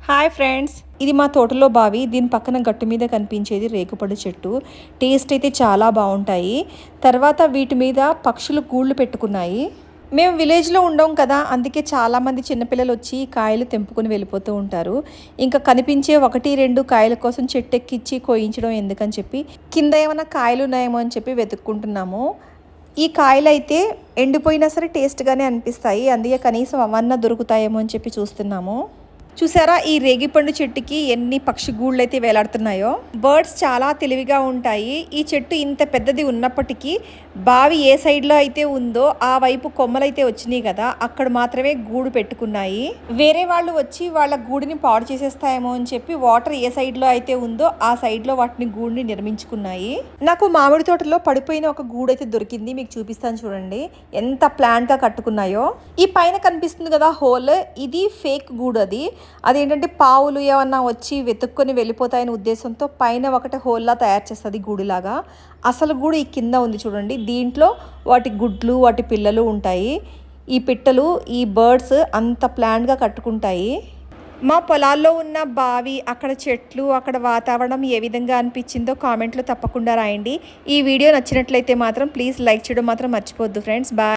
Hi friends, ఇది మా తోటలో బావి. దీని పక్కన గట్టు మీద కనిపించేది రేగుపళ్ళు చెట్టు. టేస్ట్ అయితే చాలా బాగుంటాయి. తర్వాత వీటి మీద పక్షులు గూళ్ళు పెట్టుకున్నాయి. మేము విలేజ్లో ఉండం కదా, అందుకే చాలామంది చిన్నపిల్లలు వచ్చి కాయలు తెంపుకొని వెళ్ళిపోతూ ఉంటారు. ఇంకా కనిపించే 1-2 కాయల కోసం చెట్టు ఎక్కించి కోయించడం ఎందుకని చెప్పి కింద ఏమైనా కాయలు ఉన్నాయేమో అని చెప్పి వెతుక్కుంటున్నాము. ఈ కాయలు అయితే ఎండిపోయినా సరే టేస్ట్గానే అనిపిస్తాయి. అందుకే కనీసం అవన్నా దొరుకుతాయేమో అని చెప్పి చూస్తున్నాము. చూసారా, ఈ రేగిపండు చెట్టుకి ఎన్ని పక్షి గూళ్ళు అయితే వేలాడుతున్నాయో. బర్డ్స్ చాలా తెలివిగా ఉంటాయి. ఈ చెట్టు ఇంత పెద్దది ఉన్నప్పటికీ బావి ఏ సైడ్లో అయితే ఉందో ఆ వైపు కొమ్మలైతే వచ్చినాయి కదా, అక్కడ మాత్రమే గూడు పెట్టుకున్నాయి. వేరే వాళ్ళు వచ్చి వాళ్ళ గూడిని పాడు చేసేస్తాయేమో అని చెప్పి వాటర్ ఏ సైడ్లో అయితే ఉందో ఆ సైడ్లో వాటిని గూడిని నిర్మించుకున్నాయి. నాకు మామిడి తోటలో పడిపోయిన ఒక గూడు అయితే దొరికింది, మీకు చూపిస్తాను చూడండి ఎంత ప్లాన్గా కట్టుకున్నాయో. ఈ పైన కనిపిస్తుంది కదా హోల్, ఇది ఫేక్ గూడు. అదేంటంటే పావులు ఏమన్నా వచ్చి వెతుక్కొని వెళ్ళిపోతాయనే ఉద్దేశంతో పైన ఒకటి హోల్లా తయారు చేస్తుంది గూడులాగా. అసలు గూడు ఈ కింద ఉంది చూడండి. దీంట్లో వాటి గుడ్లు వాటి పిల్లలు ఉంటాయి. ఈ పిట్టలు ఈ బర్డ్స్ అంత ప్లాన్గా కట్టుకుంటాయి. మా పొలాల్లో ఉన్న బావి, అక్కడ చెట్లు, అక్కడ వాతావరణం ఏ విధంగా అనిపించిందో కామెంట్లో తప్పకుండా రాయండి. ఈ వీడియో నచ్చినట్లయితే మాత్రం ప్లీజ్ లైక్ చేయడం మాత్రం మర్చిపోవద్దు ఫ్రెండ్స్. బాయ్.